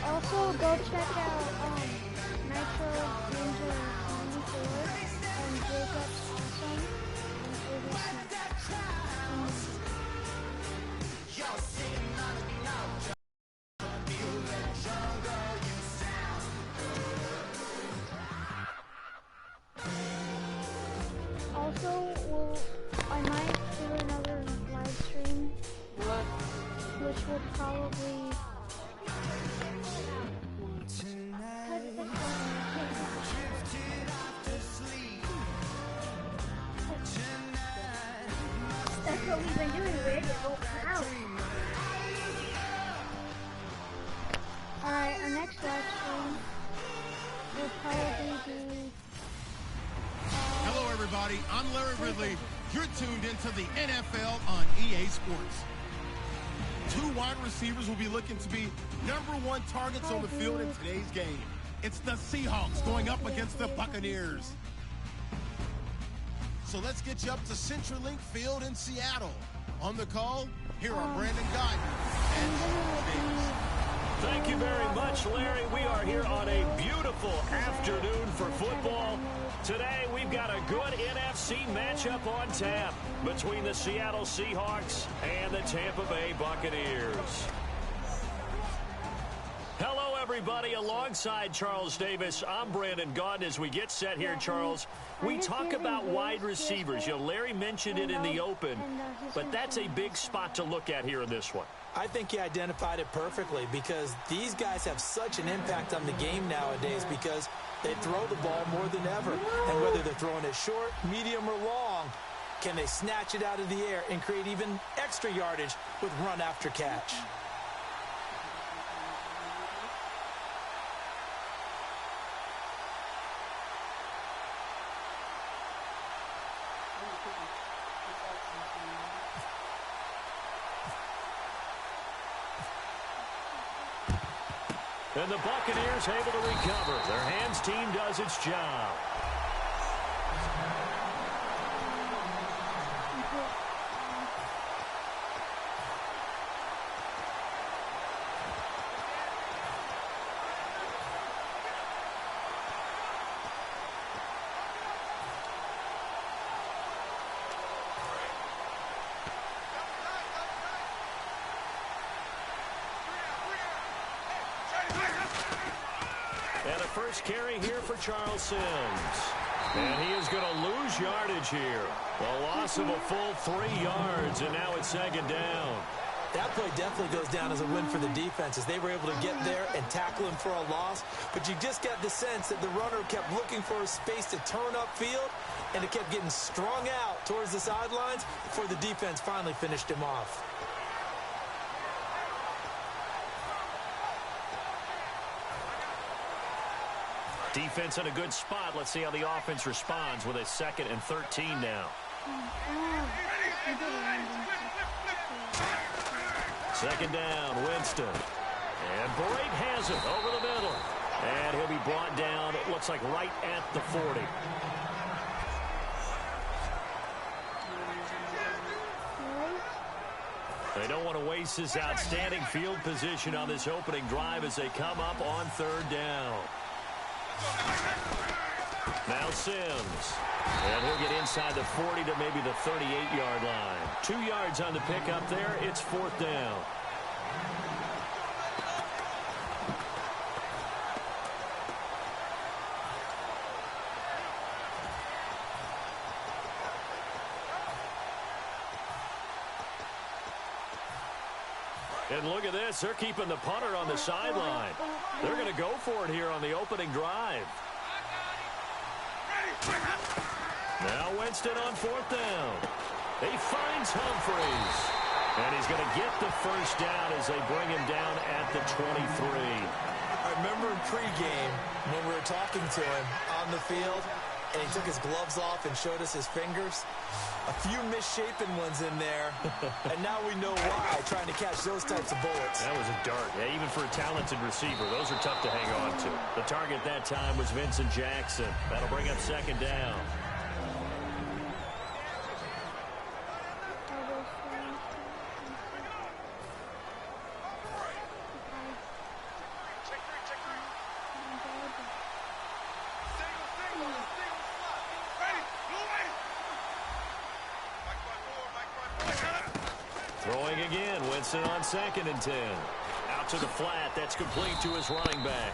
Also, go check out Nitro Ninja 94 and Jacob's Awesome and Also, I might do another live stream, which would probably That's what we've been doing, Rick. Wow. Alright, our next live stream will probably be... Hello, everybody. I'm Larry Ridley. You're tuned into the NFL on EA Sports. 2 wide receivers will be looking to be #1 targets on the field in today's game. It's the Seahawks going up against the Buccaneers. So let's get you up to CenturyLink Field in Seattle. On the call, here are Brandon Guyton and Charles Davis. Thank you very much, Larry. We are here on a beautiful afternoon for football. Today, we've got a good NFC matchup on tap between the Seattle Seahawks and the Tampa Bay Buccaneers. Hello, everybody. Alongside Charles Davis, I'm Brandon Guyton. As we get set here, Charles, we talk about wide receivers. You know, Larry mentioned it in the open, but that's a big spot to look at here in this one. I think he identified it perfectly because these guys have such an impact on the game nowadays because they throw the ball more than ever. And whether they're throwing it short, medium, or long, can they snatch it out of the air and create even extra yardage with run after catch? And the Buccaneers able to recover. Their hands team does its job. And a first carry here for Charles Sims. And he is going to lose yardage here. A loss of a full 3 yards, and now it's second down. That play definitely goes down as a win for the defense as they were able to get there and tackle him for a loss. But you just got the sense that the runner kept looking for a space to turn upfield, and it kept getting strung out towards the sidelines before the defense finally finished him off. Defense in a good spot. Let's see how the offense responds with a 2nd and 13 now. Second down, Winston. And Brate has it over the middle. And he'll be brought down, it looks like right at the 40. They don't want to waste this outstanding field position on this opening drive as they come up on 3rd down. Now Sims. And he'll get inside the 40 to maybe the 38-yard line. 2 yards on the pickup there. It's 4th down. And look at this. They're keeping the punter on the sideline. They're going to go for it here on the opening drive. Now Winston on 4th down. He finds Humphries. And he's going to get the first down as they bring him down at the 23. I remember in pregame when we were talking to him on the field, and he took his gloves off and showed us his fingers. A few misshapen ones in there, and now we know why, trying to catch those types of bullets. That was a dart. Yeah, even for a talented receiver, those are tough to hang on to. The target that time was Vincent Jackson. That'll bring up second down. Throwing again, Winston on 2nd and 10. Out to the flat, that's complete to his running back.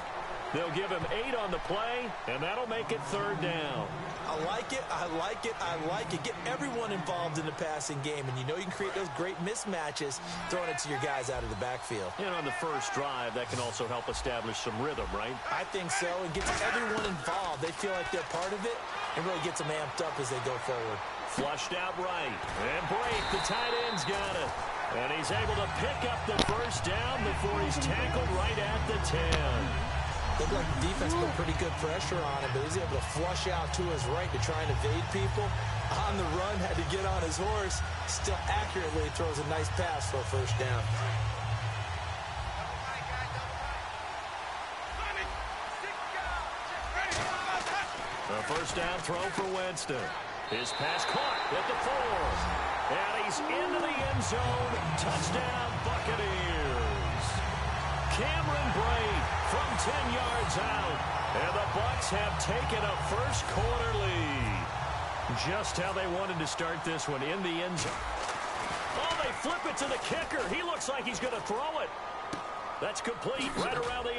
They'll give him 8 on the play, and that'll make it 3rd down. I like it, I like it, I like it. Get everyone involved in the passing game, and you know you can create those great mismatches throwing it to your guys out of the backfield. And on the first drive, that can also help establish some rhythm, right? I think so. It gets everyone involved. They feel like they're part of it, and really gets them amped up as they go forward. Flushed out right. And break. The tight end's got it. And he's able to pick up the first down before he's tackled right at the 10. Looked like the defense put pretty good pressure on him, but he was able to flush out to his right to try and evade people. On the run, had to get on his horse. Still accurately throws a nice pass for a first down. A first down throw for Winston. His pass caught at the 4. And he's into the end zone. Touchdown, Buccaneers. Cameron Braid from 10 yards out. And the Bucs have taken a first quarter lead. Just how they wanted to start this one, in the end zone. Oh, they flip it to the kicker. He looks like he's going to throw it. That's complete right around the 8.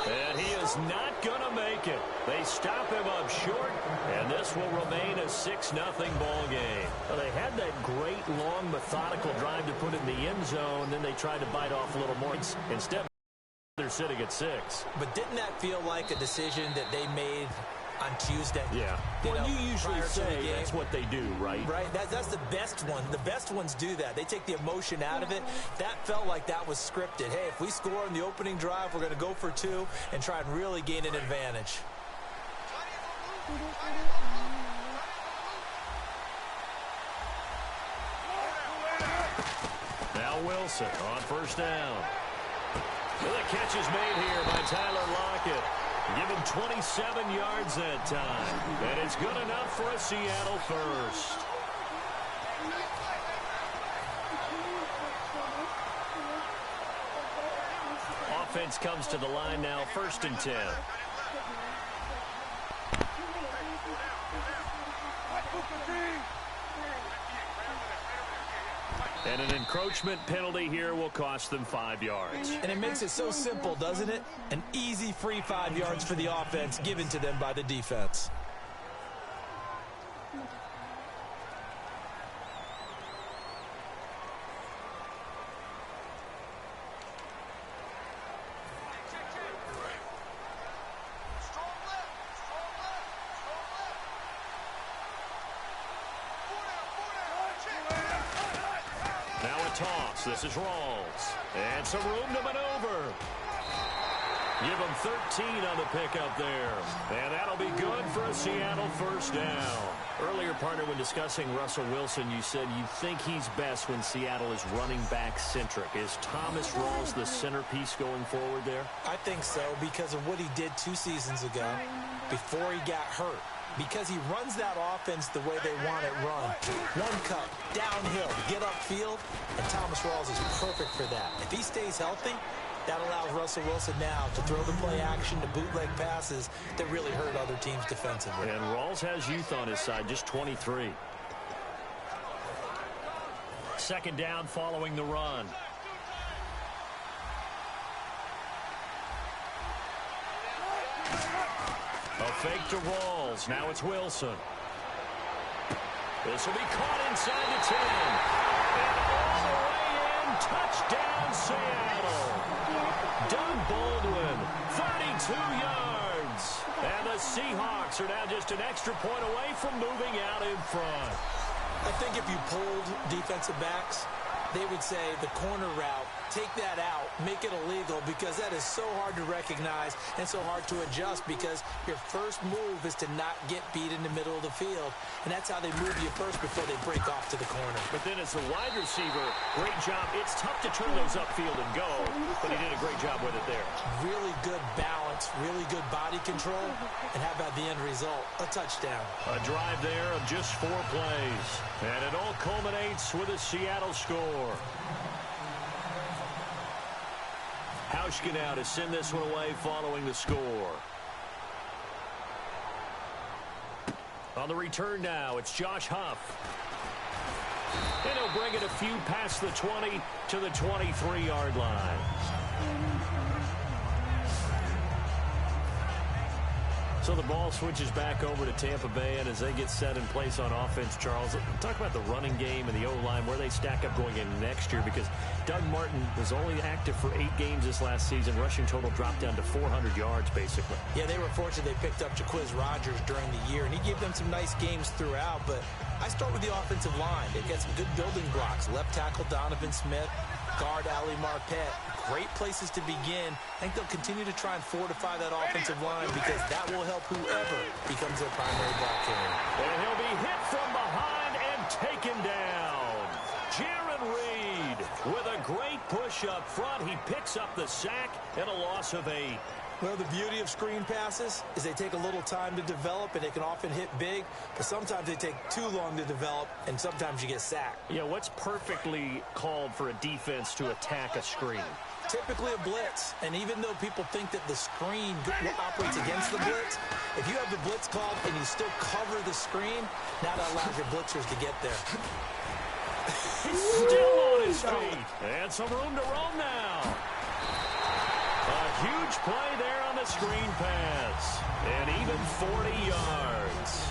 And he is not going to make it. They stop him up short, and this will remain a 6-0 ball game. Well, they had that great, long, methodical drive to put it in the end zone, then they tried to bite off a little more. Instead, they're sitting at 6. But didn't that feel like a decision that they made on Tuesday? Yeah. Well, you usually say that's what they do, right? Right. That's the best one. The best ones do that. They take the emotion out of it. That felt like that was scripted. Hey, if we score in the opening drive, we're going to go for 2 and try and really gain an advantage. Now Wilson on first down. Well, the catch is made here by Tyler Lockett. Give him 27 yards that time. And it's good enough for a Seattle first. Offense comes to the line now, 1st and 10. And an encroachment penalty here will cost them 5 yards. And it makes it so simple, doesn't it? An easy free 5 yards for the offense given to them by the defense. Toss. This is Rawls. And some room to maneuver. Give him 13 on the pickup there. And that'll be good for a Seattle first down. Earlier, partner, when discussing Russell Wilson, you said you think he's best when Seattle is running back centric. Is Thomas Rawls the centerpiece going forward there? I think so, because of what he did 2 seasons ago before he got hurt. Because he runs that offense the way they want it run. One cut, downhill, get upfield, and Thomas Rawls is perfect for that. If he stays healthy, that allows Russell Wilson now to throw the play action, to bootleg passes that really hurt other teams defensively. And Rawls has youth on his side, just 23. 2nd down following the run. A fake to Rawls. Now it's Wilson. This will be caught inside the 10. And all the way in. Touchdown, Seattle. Doug Baldwin, 32 yards. And the Seahawks are now just an extra point away from moving out in front. I think if you polled defensive backs, they would say the corner route take that out, make it illegal, because that is so hard to recognize and so hard to adjust, because your first move is to not get beat in the middle of the field, and that's how they move you first before they break off to the corner. But then as a wide receiver, great job. It's tough to turn those upfield and go, but he did a great job with it there. Really good balance, really good body control, and how about the end result? A touchdown. A drive there of just 4 plays, and it all culminates with a Seattle score. Hauschka now to send this one away following the score. On the return now, it's Josh Huff. And he'll bring it a few past the 20 to the 23-yard line. So the ball switches back over to Tampa Bay, and as they get set in place on offense, Charles, talk about the running game and the O-line, where they stack up going in next year, because Doug Martin was only active for 8 games this last season. Rushing total dropped down to 400 yards, basically. Yeah, they were fortunate they picked up Jacquizz Rodgers during the year, and he gave them some nice games throughout, but I start with the offensive line. They've got some good building blocks. Left tackle Donovan Smith, guard Ali Marpet. Great places to begin. I think they'll continue to try and fortify that offensive line, because that will help whoever becomes their primary ball carrier. And he'll be hit from behind and taken down. Jaron Reed with a great push up front. He picks up the sack and a loss of 8. Well, the beauty of screen passes is they take a little time to develop, and they can often hit big, but sometimes they take too long to develop, and sometimes you get sacked. Yeah, what's perfectly called for a defense to attack a screen? Typically a blitz, and even though people think that the screen operates against the blitz, if you have the blitz called and you still cover the screen, now that allows your blitzers to get there. He's still on his feet, and some room to roam now. A huge play there on the screen pass, and even 40 yards.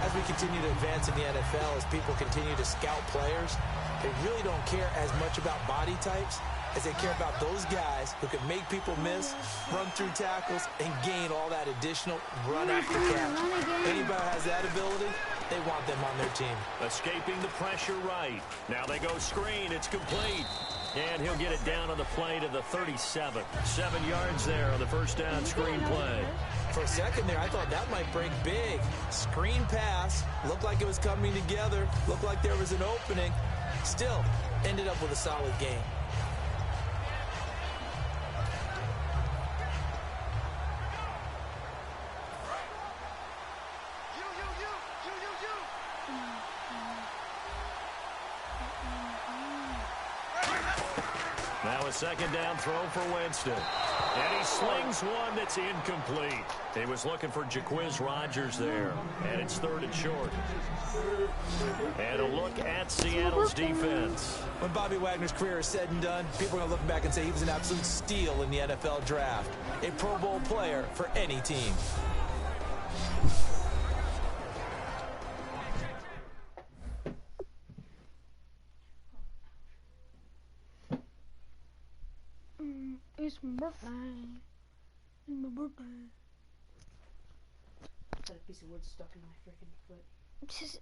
As we continue to advance in the NFL, as people continue to scout players, they really don't care as much about body types as they care about those guys who can make people miss, run through tackles, and gain all that additional run after catch. Anybody has that ability, they want them on their team. Escaping the pressure right. Now they go screen. It's complete. And he'll get it down on the play to the 37. 7 yards there on the first down screen play. For a second there, I thought that might break big. Screen pass. Looked like it was coming together. Looked like there was an opening. Still, ended up with a solid game. Now a second down throw for Winston. And he slings one that's incomplete. He was looking for Jacquizz Rodgers there. And it's 3rd and short. And a look at Seattle's defense. When Bobby Wagner's career is said and done, people are going to look back and say he was an absolute steal in the NFL draft. A Pro Bowl player for any team. It's my birthday. It's my birthday. Got a piece of wood stuck in my freaking foot. Just...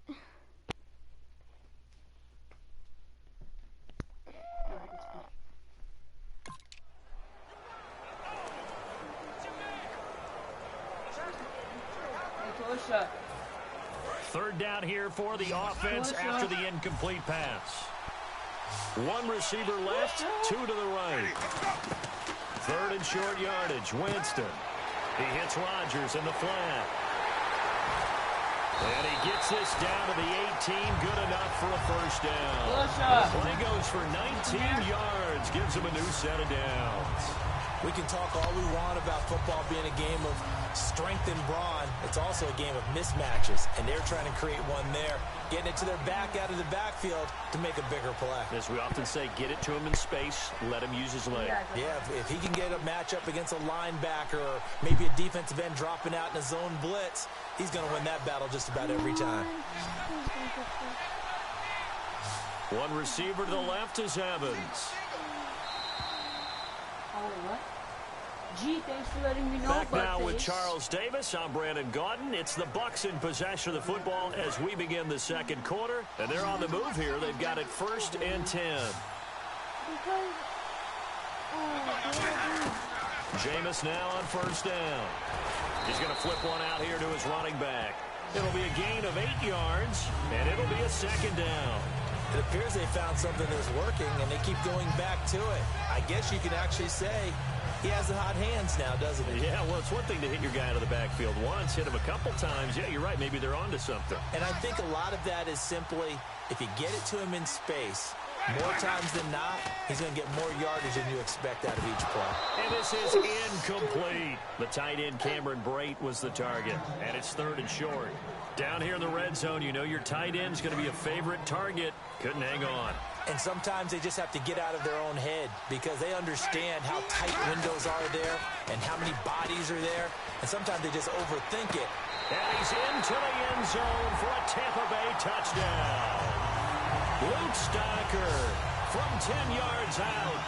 Third down here for the offense after the incomplete pass. 1 receiver left, 2 to the right. 3rd and short yardage, Winston. He hits Rodgers in the flat. And he gets this down to the 18, good enough for a first down. The play goes for 19 yards, gives him a new set of downs. We can talk all we want about football being a game of strength and brawn. It's also a game of mismatches, and they're trying to create one there, getting it to their back out of the backfield to make a bigger play. As we often say, get it to him in space, let him use his leg. Yeah, if he can get a matchup against a linebacker or maybe a defensive end dropping out in a zone blitz, he's going to win that battle just about every time. 1 receiver to the left is Evans. Oh, what? Gee, thanks for letting me know. Back now with Charles Davis. I'm Brandon Gaudin. It's the Bucs in possession of the football as we begin the second quarter. And they're on the move here. They've got it 1st and 10. Because Jameis now on first down. He's going to flip one out here to his running back. It'll be a gain of 8 yards, and it'll be a second down. It appears they found something that's working, and they keep going back to it. I guess you can actually say he has the hot hands now, doesn't he? Yeah, well, it's one thing to hit your guy out of the backfield once, hit him a couple times. Yeah, you're right. Maybe they're onto something. And I think a lot of that is simply if you get it to him in space, more times than not, he's going to get more yardage than you expect out of each play. And this is incomplete. The tight end, Cameron Brate, was the target. And it's 3rd and short. Down here in the red zone, you know your tight end's going to be a favorite target. Couldn't hang on. And sometimes they just have to get out of their own head because they understand how tight windows are there and how many bodies are there. And sometimes they just overthink it. And he's into the end zone for a Tampa Bay touchdown. Luke Stocker from 10 yards out.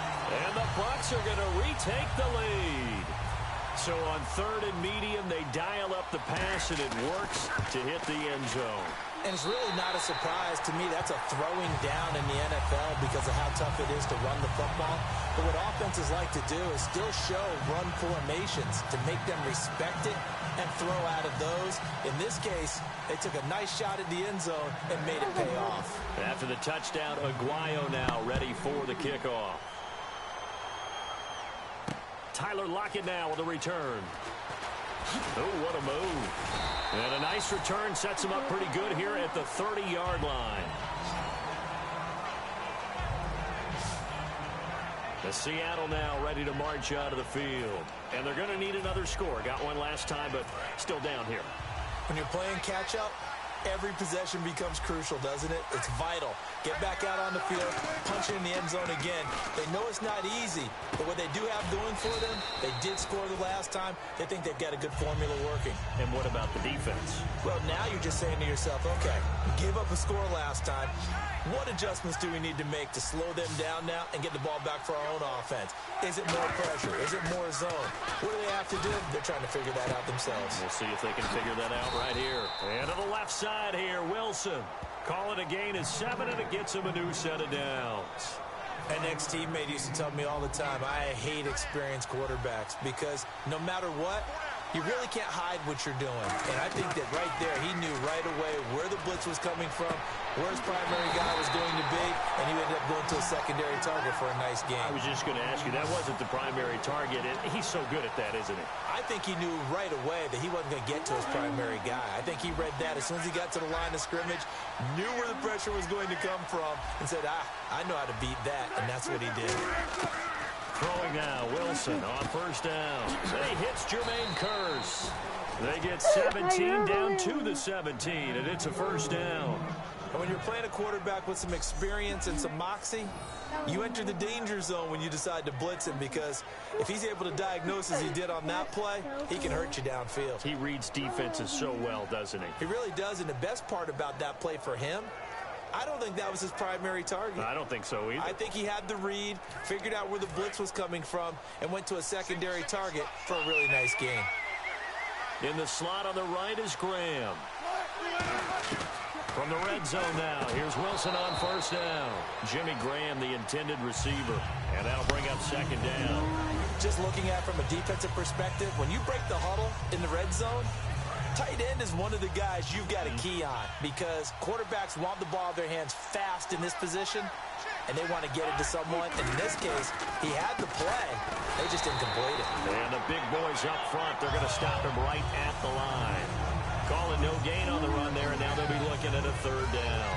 And the Bucs are going to retake the lead. So on 3rd and medium, they dial up the pass, and it works to hit the end zone. And it's really not a surprise to me. That's a throwing down in the NFL because of how tough it is to run the football. But what offenses like to do is still show run formations to make them respect it and throw out of those. In this case, they took a nice shot at the end zone and made it pay off. After the touchdown, Aguayo now ready for the kickoff. Tyler Lockett now with a return. Oh, what a move. And a nice return sets him up pretty good here at the 30-yard line. The Seattle now ready to march out of the field. And they're going to need another score. Got one last time, but still down here. When you're playing catch-up, every possession becomes crucial, doesn't it? It's vital. Get back out on the field, punch it in the end zone again. They know it's not easy, but what they do have going for them, they did score the last time. They think they've got a good formula working. And what about the defense? Well, now you're just saying to yourself, okay, we gave up a score last time. What adjustments do we need to make to slow them down now and get the ball back for our own offense? Is it more pressure? Is it more zone? What do they have to do? They're trying to figure that out themselves. We'll see if they can figure that out right here. And to the left side here, Wilson. Call it a gain of 7, and it gets him a new set of downs. An ex-teammate used to tell me all the time, I hate experienced quarterbacks because no matter what, you really can't hide what you're doing. And I think that right there, he knew right away where the blitz was coming from, where his primary guy was going to be, and he ended up going to a secondary target for a nice game. I was just going to ask you, that wasn't the primary target, and he's so good at that, isn't he? I think he knew right away that he wasn't going to get to his primary guy. I think he read that as soon as he got to the line of scrimmage, knew where the pressure was going to come from, and said, I know how to beat that, and that's what he did. Throwing now, Wilson on first down. He hits Jermaine Kearse. They get 17 down to the 17, and it's a first down. And when you're playing a quarterback with some experience and some moxie, you enter the danger zone when you decide to blitz him because if he's able to diagnose as he did on that play, he can hurt you downfield. He reads defenses so well, doesn't he? He really does, and the best part about that play for him, I don't think that was his primary target. I don't think so either. I think he had the read, figured out where the blitz was coming from, and went to a secondary target for a really nice gain. In the slot on the right is Graham. From the red zone now, here's Wilson on first down. Jimmy Graham, the intended receiver, and that'll bring up second down. Just looking at it from a defensive perspective, when you break the huddle in the red zone, tight end is one of the guys you've got a key on because quarterbacks want the ball in their hands fast in this position, and they want to get it to someone. And in this case, he had the play. They just didn't complete it. And the big boys up front, they're going to stop him right at the line. Calling no gain on the run there, and now they'll be looking at a third down.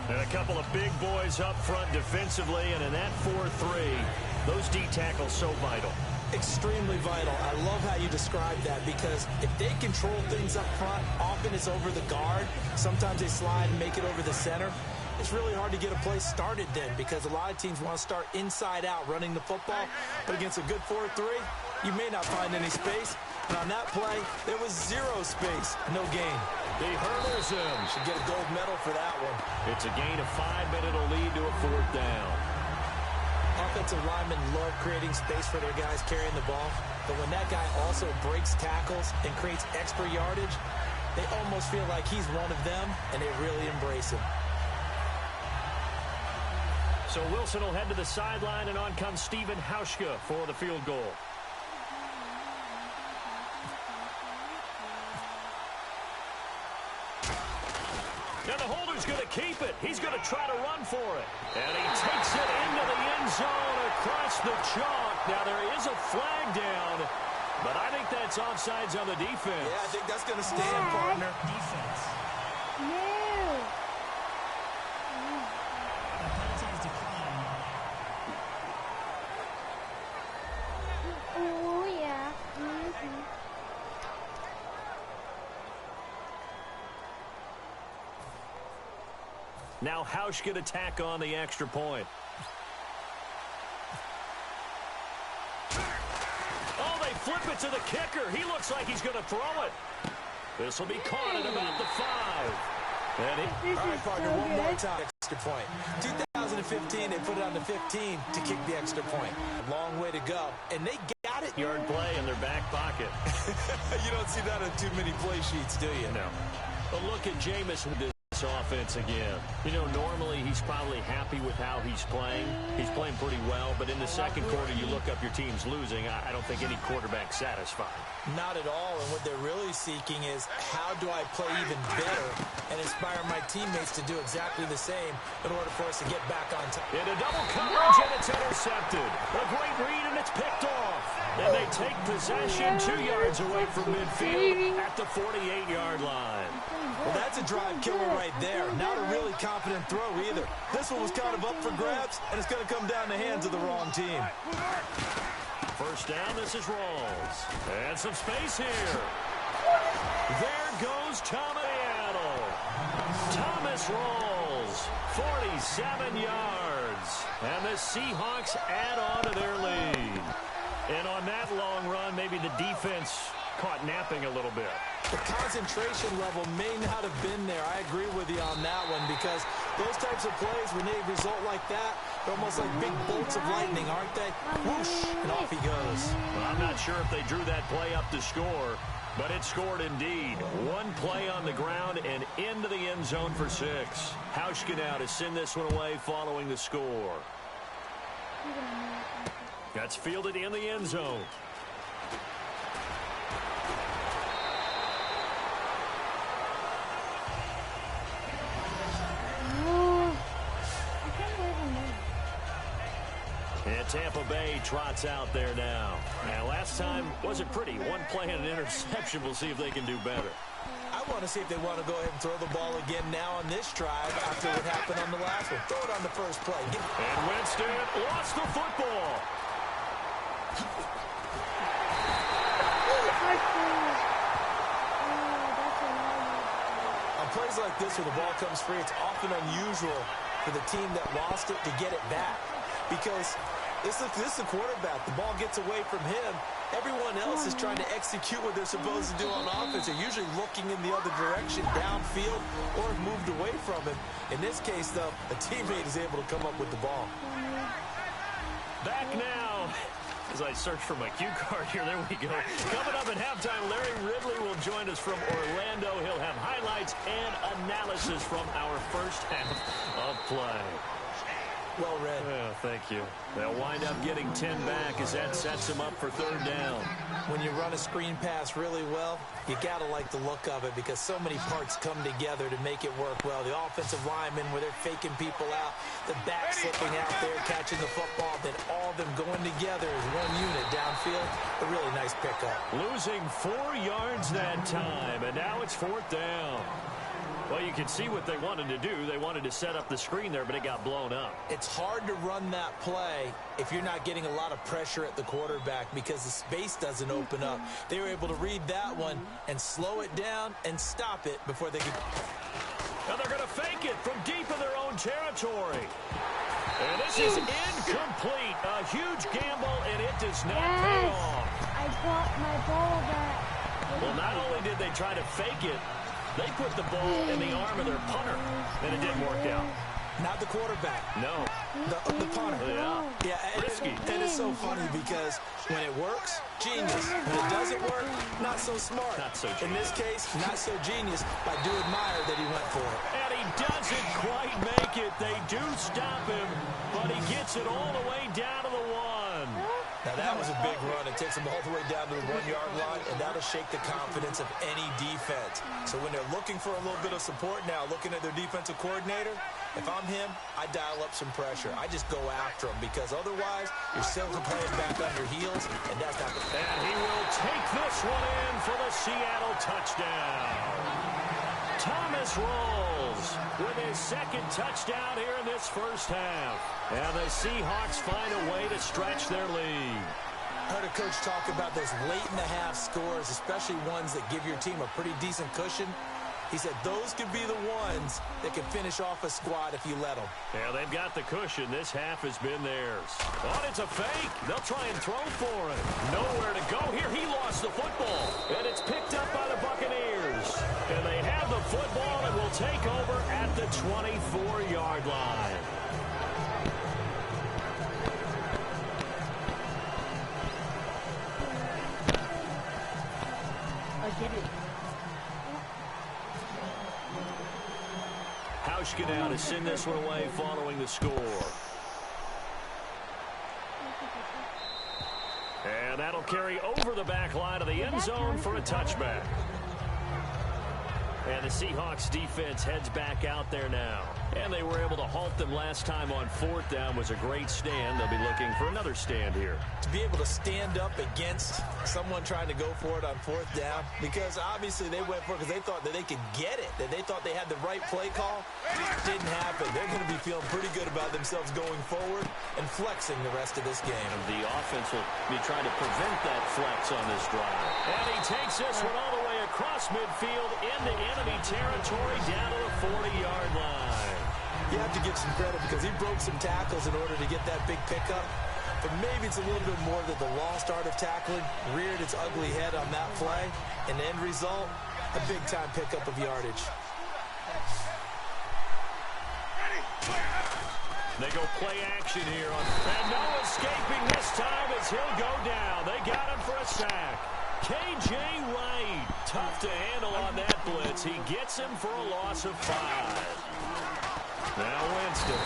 And a couple of big boys up front defensively, and in that 4-3, those D tackles so vital. Extremely vital. I love how you describe that because if they control things up front, often it's over the guard. Sometimes they slide and make it over the center. It's really hard to get a play started then because a lot of teams want to start inside out running the football. But against a good 4-3, you may not find any space. And on that play, there was zero space, no gain. He hurdles him. Should get a gold medal for that one. It's a gain of 5, but it'll lead to a fourth down. Offensive linemen love creating space for their guys carrying the ball. But when that guy also breaks tackles and creates extra yardage, they almost feel like he's one of them, and they really embrace him. So Wilson will head to the sideline, and on comes Stephen Hauschka for the field goal. And the holder's going to keep it. He's going to try to run for it. And he takes it into the end zone across the chalk. Now, there is a flag down, but I think that's offsides on the defense. Yeah, I think that's going to stand, partner. Defense. No. Oh, yeah. Now Hauschka to tack on the extra point. Oh, they flip it to the kicker. He looks like he's going to throw it. This will be caught at about the 5. All right, partner, one more time. Extra point. 2015, they put it on the 15 to kick the extra point. A long way to go. And they got it. Yard play in their back pocket. You don't see that on too many play sheets, do you? No. But look at Jameis with this offense again. You know, normally he's probably happy with how he's playing. He's playing pretty well, but in the second quarter, you look up your team's losing. I don't think any quarterback's satisfied. Not at all, and what they're really seeking is how do I play even better and inspire my teammates to do exactly the same in order for us to get back on top. In a double coverage, and it's intercepted. A great read, and it's picked off. And they take possession 2 yards away from midfield at the 48-yard line. Well, that's a drive killer right there. Not a really confident throw either. This one was kind of up for grabs, and it's going to come down the hands of the wrong team. First down, this is Rawls. And some space here. There goes Tom Seattle. Thomas Rawls, 47 yards. And the Seahawks add on to their lead. And on that long run, maybe the defense caught napping a little bit. The concentration level may not have been there. I agree with you on that one because those types of plays, when they result like that, they're almost like big bolts of lightning, aren't they? Whoosh, and off he goes. Well, I'm not sure if they drew that play up to score, but it scored indeed. One play on the ground and into the end zone for 6. Hauschka now to send this one away following the score. That's fielded in the end zone. And Tampa Bay trots out there now. And last time wasn't pretty. One play and an interception. We'll see if they can do better. I want to see if they want to go ahead and throw the ball again now on this drive after what happened on the last one. Throw it on the first play. And Winston lost the football. On plays like this where the ball comes free, it's often unusual for the team that lost it to get it back. Because this is the quarterback. The ball gets away from him. Everyone else is trying to execute what they're supposed to do on offense. They're usually looking in the other direction, downfield, or have moved away from him. In this case, though, a teammate is able to come up with the ball. Back now. As I search for my cue card here, there we go. Coming up at halftime, Larry Ridley will join us from Orlando. He'll have highlights and analysis from our first half of play. Well read. Oh, thank you. They'll wind up getting 10 back as that sets them up for third down. When you run a screen pass really well, you got to like the look of it because so many parts come together to make it work well. The offensive linemen where they're faking people out, the back slipping out there, catching the football, then all of them going together as one unit downfield. A really nice pickup. Losing 4 yards that time, and now it's fourth down. Well, you can see what they wanted to do. They wanted to set up the screen there, but it got blown up. It's hard to run that play if you're not getting a lot of pressure at the quarterback because the space doesn't open up. They were able to read that one and slow it down and stop it before they could. Now they're going to fake it from deep in their own territory. And this is incomplete. A huge gamble, and it does not pay off. I got my ball back. Well, not only did they try to fake it, they put the ball in the arm of their punter, and it didn't work out. Not the quarterback. No. The punter. Yeah. Yeah. Risky. And as so funny because when it works, genius. When it doesn't work, not so smart. Not so genius. In this case, not so genius. I do admire that he went for it. And he doesn't quite make it. They do stop him, but he gets it all the way down to the 1. Now, that was a big run. It takes them all the way down to the 1-yard line, and that'll shake the confidence of any defense. So when they're looking for a little bit of support now, looking at their defensive coordinator, if I'm him, I dial up some pressure. I just go after him because otherwise you're still playing back on your heels, and that's not the... And he will take this one in for the Seattle touchdown. Thomas rolls with his second touchdown here in this first half. And the Seahawks find a way to stretch their lead. I heard a coach talk about those late-in-the-half scores, especially ones that give your team a pretty decent cushion. He said those could be the ones that can finish off a squad if you let them. Yeah, they've got the cushion. This half has been theirs. Oh, it's a fake. They'll try and throw for it. Nowhere to go here. He lost the football. And it's picked up by the Buccaneers. And they have the football and will take over at the 24-yard line. I get it. Hauschka now to send this one away following the score. And that'll carry over the back line of the end zone for a touchback. And the Seahawks defense heads back out there now. And they were able to halt them last time on 4th down. Was a great stand. They'll be looking for another stand here. To be able to stand up against someone trying to go for it on 4th down, because obviously they went for it because they thought that they could get it, that they thought they had the right play call. Didn't happen. They're going to be feeling pretty good about themselves going forward and flexing the rest of this game. And the offense will be trying to prevent that flex on this drive. And he takes this one all the way across midfield into enemy territory down to the 40-yard line. You have to give some credit because he broke some tackles in order to get that big pickup. But maybe it's a little bit more that the lost art of tackling reared its ugly head on that play. And the end result, a big-time pickup of yardage. They go play action here. And no escaping this time as he'll go down. They got him for a sack. K.J. Wright, tough to handle on that blitz. He gets him for a loss of 5. Now Winston.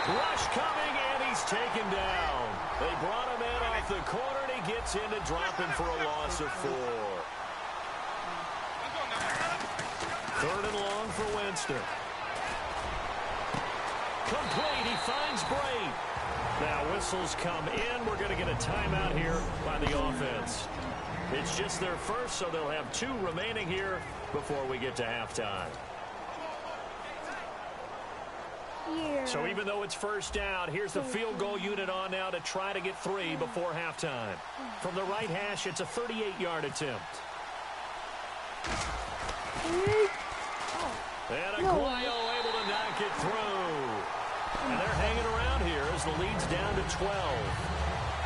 Rush coming, and he's taken down. They brought him in off the corner, and he gets in to drop him for a loss of 4. 3rd and long for Winston. Complete. He finds Bray. Now whistles come in. We're going to get a timeout here by the offense. It's just their first, so they'll have 2 remaining here before we get to halftime. Yeah. So even though it's first down, here's the field goal unit on now to try to get 3 before halftime. From the right hash, it's a 38-yard attempt. And Aguayo able to knock it through. And they're hanging around here as the lead's down to 12.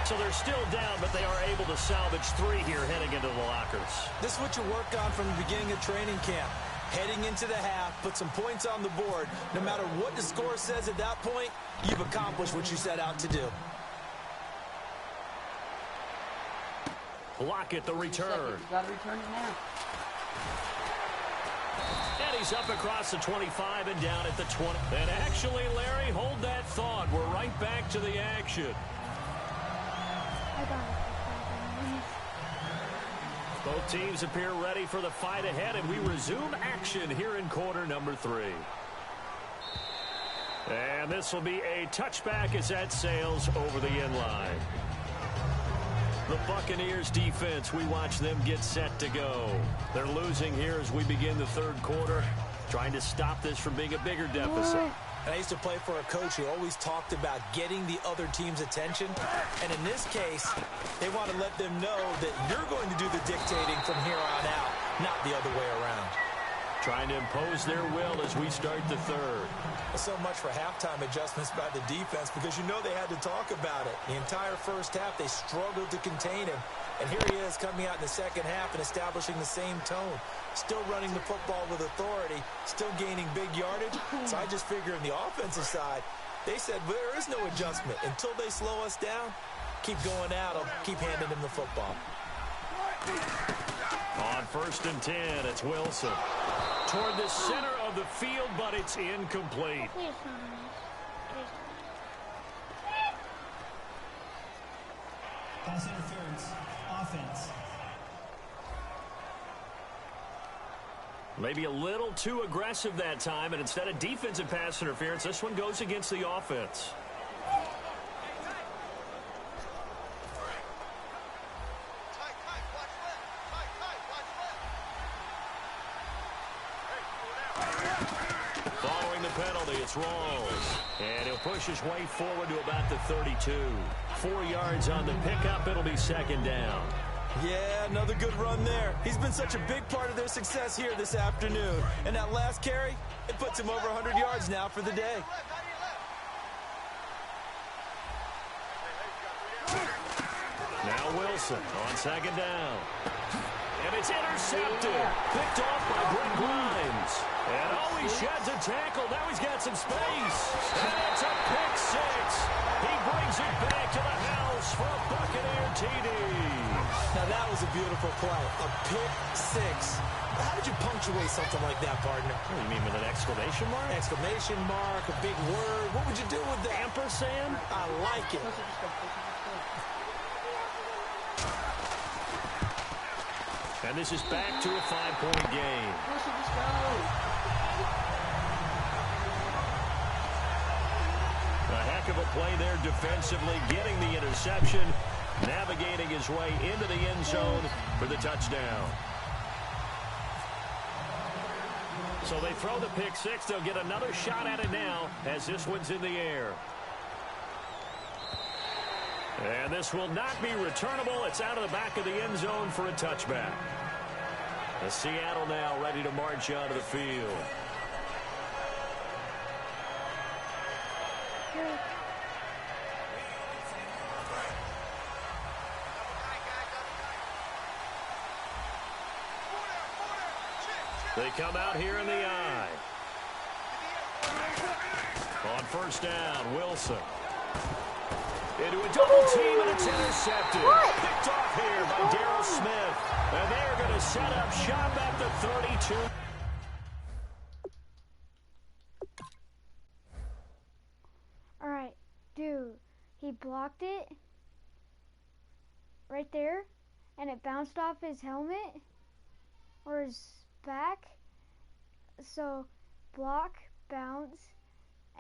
So they're still down, but they are able to salvage 3 here heading into the lockers. This is what you work on from the beginning of training camp. Heading into the half, put some points on the board. No matter what the score says at that point, you've accomplished what you set out to do. Lockett, the return. You got to return it now. And he's up across the 25 and down at the 20. And actually, Larry, hold that thought. We're right back to the action. I got it. Both teams appear ready for the fight ahead, and we resume action here in quarter number 3. And this will be a touchback as that sails over the end line. The Buccaneers defense, we watch them get set to go. They're losing here as we begin the 3rd quarter, trying to stop this from being a bigger deficit. And I used to play for a coach who always talked about getting the other team's attention. And in this case, they want to let them know that you're going to do the dictating from here on out, not the other way around. Trying to impose their will as we start the 3rd. So much for halftime adjustments by the defense because you know they had to talk about it. The entire first half, they struggled to contain him. And here he is coming out in the second half and establishing the same tone. Still running the football with authority, still gaining big yardage. So I just figure on the offensive side, they said, well, there is no adjustment. Until they slow us down, keep going at him, keep handing him the football. On 1st and 10, it's Wilson. Toward the center of the field, but it's incomplete. Pass interference, offense. Maybe a little too aggressive that time, and instead of defensive pass interference, this one goes against the offense. Following the penalty, it's Rawls. And he'll push his way forward to about the 32. 4 yards on the pickup. It'll be 2nd down. Yeah, another good run there. He's been such a big part of their success here this afternoon. And that last carry, it puts him over 100 yards now for the day. Now Wilson on 2nd down. And it's intercepted. Picked off by Brent Grimes. And he sheds a tackle. Now he's got some space. And it's a pick 6. He brings it back to the house for a Buccaneer TD. Now that was a beautiful play. A pick 6. How did you punctuate something like that, partner? What do you mean, with an exclamation mark? Exclamation mark, a big word. What would you do with that? Ampersand? I like it. And this is back to a 5-point game. A heck of a play there defensively, getting the interception, navigating his way into the end zone for the touchdown. So they throw the pick 6. They'll get another shot at it now as this one's in the air. And this will not be returnable. It's out of the back of the end zone for a touchback. The Seattle now ready to march out of the field. They come out here in the eye. On 1st down, Wilson. Into a double team, and it's intercepted. Picked off here by Darryl Smith. And they're going to set up shop at the 32. All right, dude, he blocked it right there, and it bounced off his helmet or his back. So block, bounce,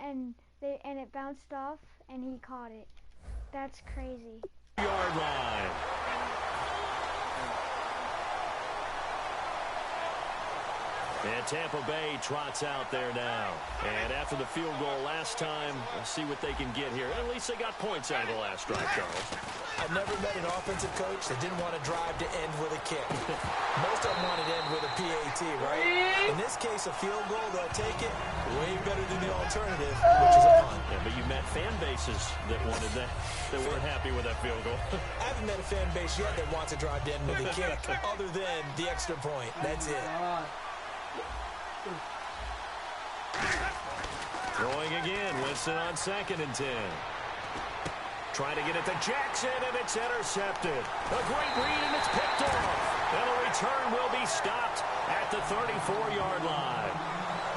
and it bounced off, and he caught it. That's crazy. Yard line. And Tampa Bay trots out there now. And after the field goal last time, we'll see what they can get here. At least they got points out of the last drive, Charles. I've never met an offensive coach that didn't want to drive to end with a kick. Most of them want to end with a PAT, right? In this case, a field goal, they'll take it way better than the alternative, which is a punt. Yeah, but you met fan bases that wanted that weren't happy with that field goal. I haven't met a fan base yet that wants to drive to end with a kick, other than the extra point. That's it. Throwing again, Winston on 2nd and 10. Trying to get it to Jackson, and it's intercepted. A great read, and it's picked off. And the return will be stopped at the 34-yard line.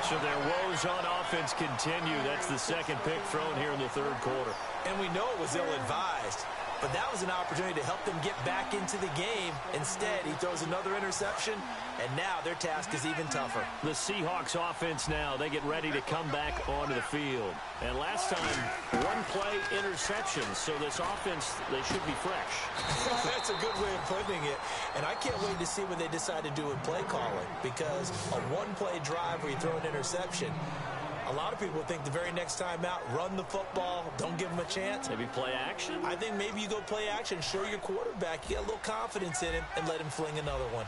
So their woes on offense continue. That's the 2nd pick thrown here in the 3rd quarter. And we know it was ill-advised. But that was an opportunity to help them get back into the game. Instead, he throws another interception, and now their task is even tougher. The Seahawks offense now, they get ready to come back onto the field. And last time, 1-play interception. So this offense, they should be fresh. That's a good way of putting it. And I can't wait to see what they decide to do with play calling. Because a 1-play drive where you throw an interception, a lot of people think the very next time out, run the football, don't give them a chance. Maybe play action? I think maybe you go play action, show your quarterback, you get a little confidence in him, and let him fling another one.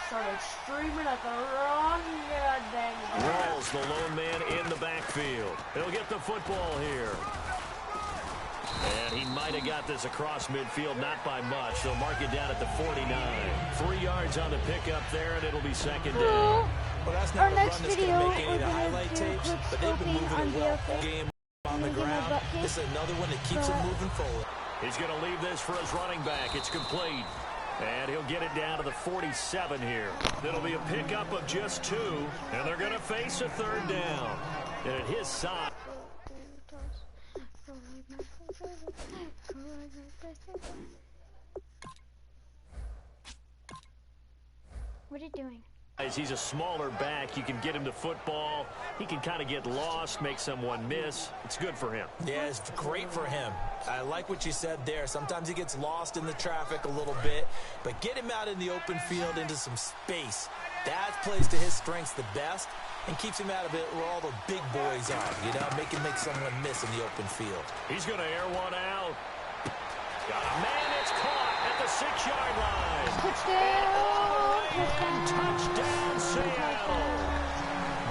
Started streaming at the wrong goddamn. Rawls, the lone man in the backfield. He'll get the football here. And he might have got this across midfield, not by much. They'll mark it down at the 49. 3 yards on the pickup there, and it'll be 2nd down. Well, that's not a run that's going to make any of the highlight tapes, but they've been moving it well. Game on the ground. This is another one that keeps them moving forward. He's going to leave this for his running back. It's complete. And he'll get it down to the 47 here. It'll be a pickup of just 2, and they're going to face a third down. And at his side. What are you doing? He's a smaller back. You can get him to football. He can kind of get lost, make someone miss. It's good for him. Yeah, it's great for him. I like what you said there. Sometimes he gets lost in the traffic a little bit, but get him out in the open field into some space. That plays to his strengths the best and keeps him out of it where all the big boys are, you know, make someone miss in the open field. He's going to air one out. Got a man, it's caught at the 6-yard line. Touchdown, Seattle.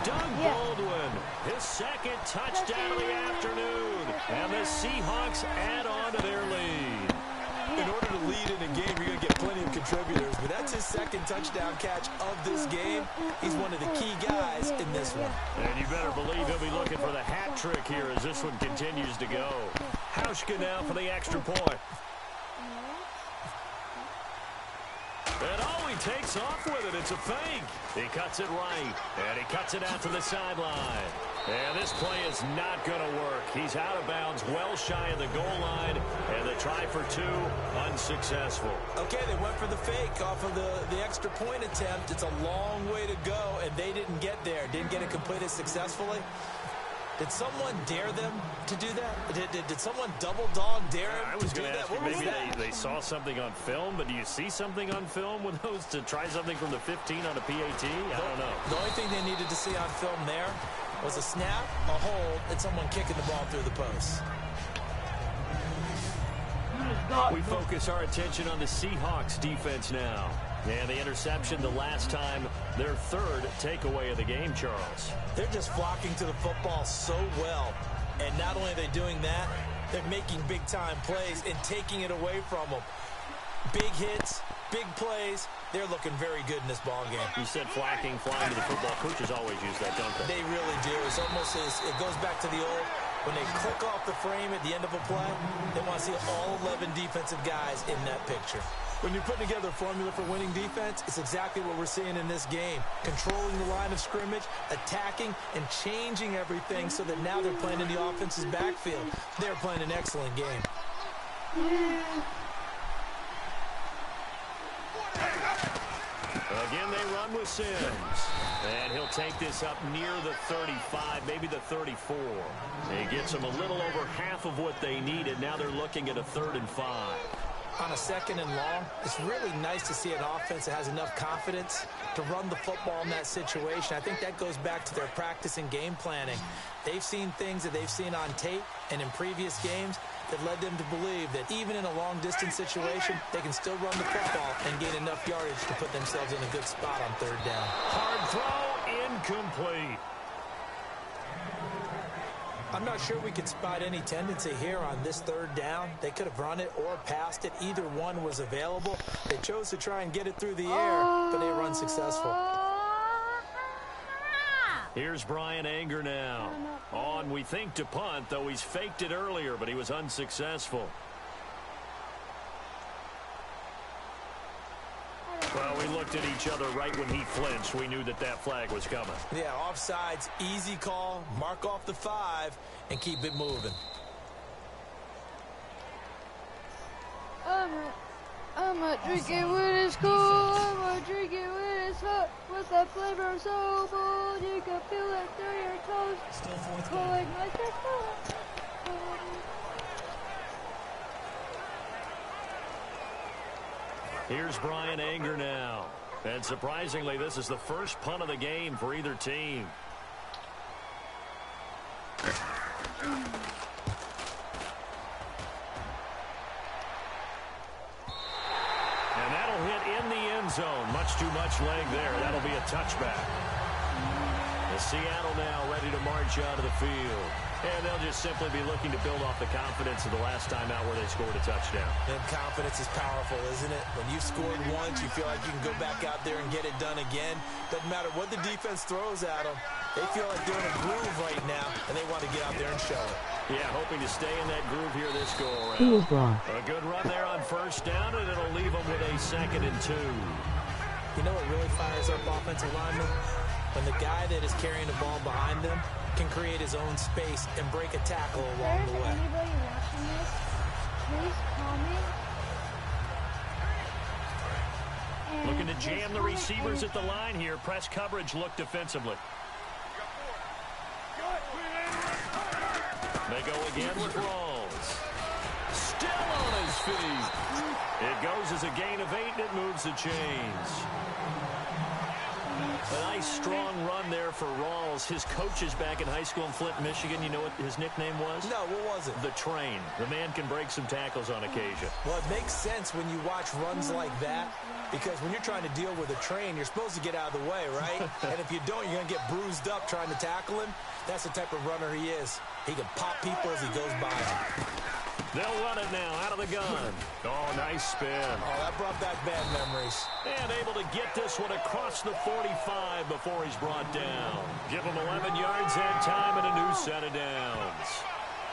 Doug Baldwin, his second touchdown of the afternoon. And the Seahawks add on to their lead. In order to lead in a game, you're going to get plenty of contributors, but that's his second touchdown catch of this game. He's one of the key guys in this one. And you better believe he'll be looking for the hat trick here as this one continues to go. Hauschka now for the extra point. And he takes off with it. It's a fake. He cuts it right, and he cuts it out to the sideline. And this play is not going to work. He's out of bounds, well shy of the goal line, and the try for 2, unsuccessful. Okay, they went for the fake off of the extra point attempt. It's a long way to go, and they didn't get there. Didn't get it completed successfully. Did someone dare them to do that? Did someone double dog dare them to do that? What maybe they saw something on film, but do you see something on film with those to try something from the 15 on a PAT? I don't know. The only thing they needed to see on film there was a snap, a hold, and someone kicking the ball through the post. We focus our attention on the Seahawks defense now. And the interception the last time, their third takeaway of the game, Charles. They're just flocking to the football so well. And not only are they doing that, they're making big-time plays and taking it away from them. Big hits, big plays. They're looking very good in this ball game. You said flocking, flying to the football. Coaches always use that, don't they? They really do. It's almost as it goes back to the old, when they click off the frame at the end of a play, they want to see all 11 defensive guys in that picture. When you're putting together a formula for winning defense, it's exactly what we're seeing in this game. Controlling the line of scrimmage, attacking, and changing everything so that now they're playing in the offense's backfield. They're playing an excellent game. Again, they run with Sims. And he'll take this up near the 35, maybe the 34. He gets them a little over half of what they needed. Now they're looking at a 3rd and 5. On a 2nd and long, it's really nice to see an offense that has enough confidence to run the football in that situation. I think that goes back to their practice and game planning. They've seen things that they've seen on tape and in previous games that led them to believe that even in a long-distance situation, they can still run the football and gain enough yardage to put themselves in a good spot on 3rd down. Hard throw, incomplete. I'm not sure we could spot any tendency here on this 3rd down. They could have run it or passed it. Either one was available. They chose to try and get it through the air, but they were unsuccessful. Here's Brian Anger now. On, we think, to punt, though he's faked it earlier, but he was unsuccessful. Well, we looked at each other right when he flinched. We knew that that flag was coming. Yeah, offsides, easy call, mark off the 5, and keep it moving. I'm a drinking when it's cool. I'm a drinking when it's hot. With that flavor so bold, you can feel it through your toes. Still 4th Cool down. like my sister. Here's Brian Anger now. And surprisingly, this is the first punt of the game for either team. And that'll hit in the end zone. Much too much leg there. That'll be a touchback. The Seattle now ready to march out of the field. And they'll just simply be looking to build off the confidence of the last time out where they scored a touchdown. And confidence is powerful, isn't it? When you've scored once, you feel like you can go back out there and get it done again. Doesn't matter what the defense throws at them. They feel like they're in a groove right now, and they want to get out there and show it. Yeah, hoping to stay in that groove here this go-around. He was wrong. A good run there on first down, and it'll leave them with a 2nd and 2. You know what really fires up offensive linemen? When the guy that is carrying the ball behind them can create his own space and break a tackle along the way. Anybody watching this, please comment. Looking to jam the receivers at the line here. Press coverage look defensively. They go again with Rawls. Still on his feet. It goes as a gain of 8, and it moves the chains. A nice strong run there for Rawls. His coaches back in high school in Flint, Michigan, you know what his nickname was? No, what was it? The Train. The man can break some tackles on occasion. Well, it makes sense when you watch runs like that, because when you're trying to deal with a train, you're supposed to get out of the way, right? And if you don't, you're going to get bruised up trying to tackle him. That's the type of runner he is. He can pop people as he goes by them. They'll run it now out of the gun. Oh, nice spin. Oh, that brought back bad memories. And able to get this one across the 45 before he's brought down. Give him 11 yards and time and a new set of downs.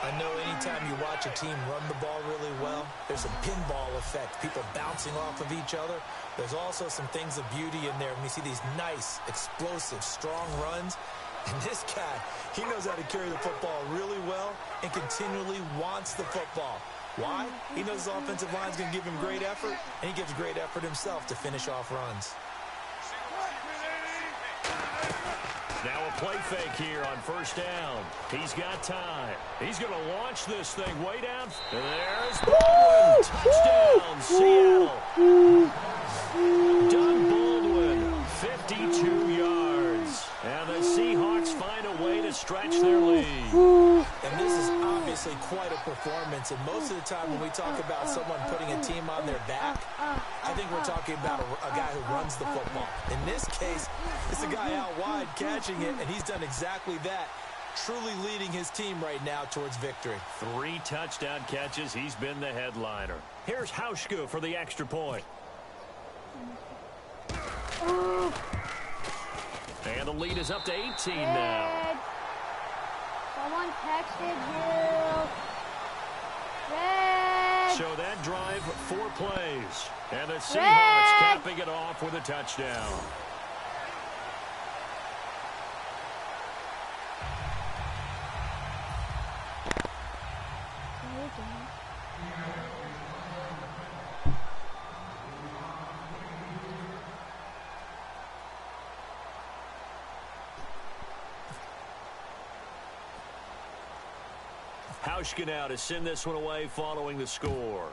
I know anytime you watch a team run the ball really well, there's a pinball effect, people bouncing off of each other. There's also some things of beauty in there when you see these nice, explosive, strong runs. And this guy, he knows how to carry the football really well and continually wants the football. Why? He knows his offensive line is going to give him great effort, and he gives great effort himself to finish off runs. Now a play fake here on first down. He's got time. He's going to launch this thing way down. And there's Baldwin. Touchdown, Seattle. Doug Baldwin, 52 yards. And the Seahawks find a way to stretch their lead. And this is obviously quite a performance. And most of the time when we talk about someone putting a team on their back, I think we're talking about a guy who runs the football. In this case, it's a guy out wide catching it, and he's done exactly that, truly leading his team right now towards victory. 3 touchdown catches. He's been the headliner. Here's Hauschka for the extra point. And the lead is up to 18 now. Someone texted you. Red. So that drive, 4 plays. And the Seahawks capping it off with a touchdown. Hauschka now to send this one away following the score.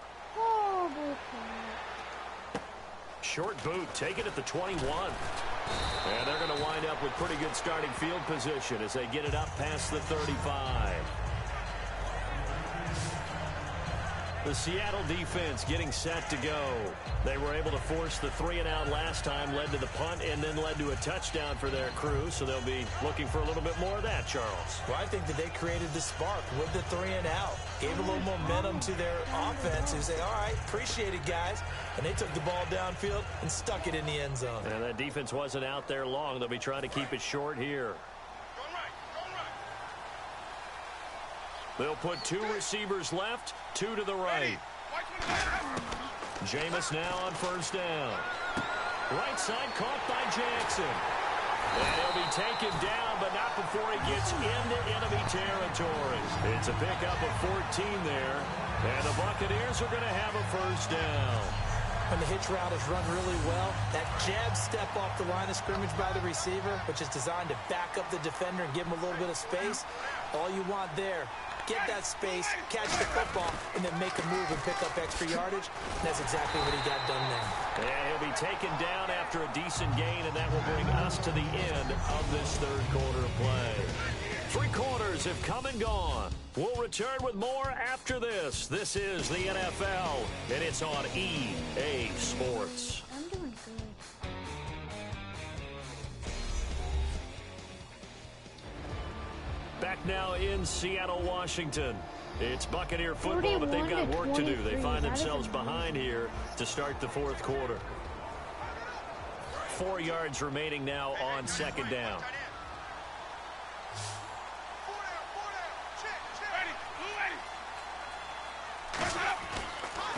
Short boot, take it at the 21. And they're going to wind up with pretty good starting field position as they get it up past the 35. The Seattle defense getting set to go. They were able to force the 3-and-out last time, led to the punt, and then led to a touchdown for their crew. So they'll be looking for a little bit more of that, Charles. Well, I think that they created the spark with the 3-and-out. Gave a little momentum to their offense who say, all right, appreciate it, guys. And they took the ball downfield and stuck it in the end zone. And that defense wasn't out there long. They'll be trying to keep it short here. They'll put 2 receivers left, 2 to the right. Jameis now on first down. Right side caught by Jackson. And he'll be taken down, but not before he gets into enemy territory. It's a pickup of 14 there. And the Buccaneers are going to have a first down. When the hitch route is run really well, that jab step off the line of scrimmage by the receiver, which is designed to back up the defender and give him a little bit of space, all you want there, get that space, catch the football, and then make a move and pick up extra yardage. And that's exactly what he got done there. And he'll be taken down after a decent gain, and that will bring us to the end of this third quarter of play. 3 quarters have come and gone. We'll return with more after this. This is the NFL, and it's on EA Sports. I'm doing good. Back now in Seattle, Washington. It's Buccaneer football, but they've got work to do. They find themselves behind here to start the fourth quarter. 4 yards remaining now on second down.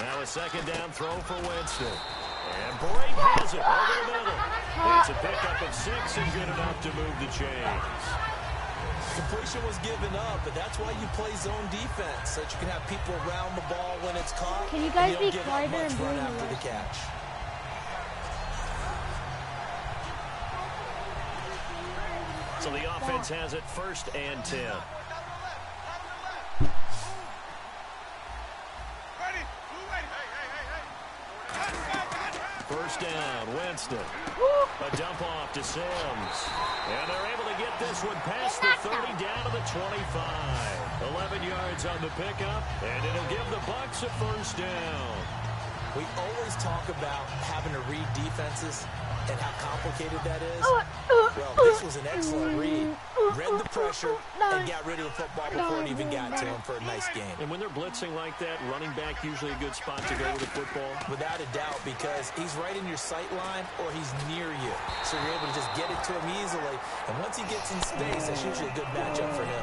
Now a second down throw for Winston. And Brake has it over the middle. It's a pickup of 6 and good enough to move the chains. Completion was given up, but that's why you play zone defense, so that you can have people around the ball when it's caught. Can you guys and be don't give up quieter much and run doing after this? the catch. So the offense has it 1st and 10. First down, Winston. A dump off to Sims. And they're able to get this one past the 30 down to the 25. 11 yards on the pickup, and it'll give the Bucs a first down. We always talk about having to read defenses and how complicated that is. Well, this was an excellent read. Read the pressure and got rid of the football before it even got to him for a nice game. And when they're blitzing like that, running back usually a good spot to go with the football. Without a doubt, because he's right in your sight line or he's near you. So you're able to just get it to him easily. And once he gets in space, that's usually a good matchup for him.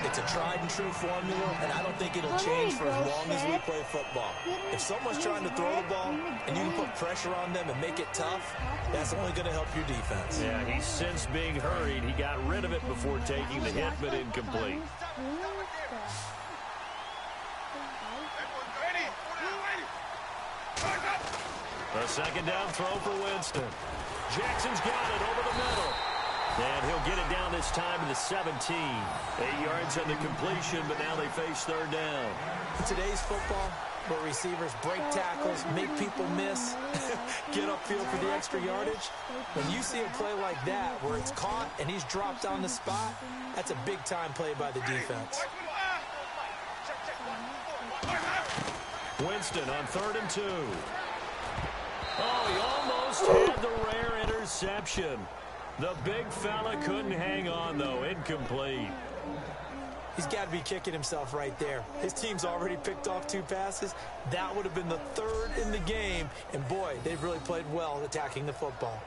It's a tried and true formula, and I don't think it'll change for as long as we play football. If someone's trying to throw the ball and you can put pressure on them and make it tough, that's only going to help your defense. Yeah, he's since being hurried. He got rid of it before taking the hit, but incomplete. A second down throw for Winston. Jackson's got it over the middle. And he'll get it down this time to the 17. 8 yards on the completion, but now they face 3rd down. In today's football, where receivers break tackles, make people miss, get upfield for the extra yardage, when you see a play like that where it's caught and he's dropped on the spot, that's a big-time play by the defense. Winston on 3rd and 2. Oh, he almost had the rare interception. The big fella couldn't hang on, though. Incomplete. He's got to be kicking himself right there. His team's already picked off 2 passes. That would have been the 3rd in the game. And, boy, they've really played well attacking the football.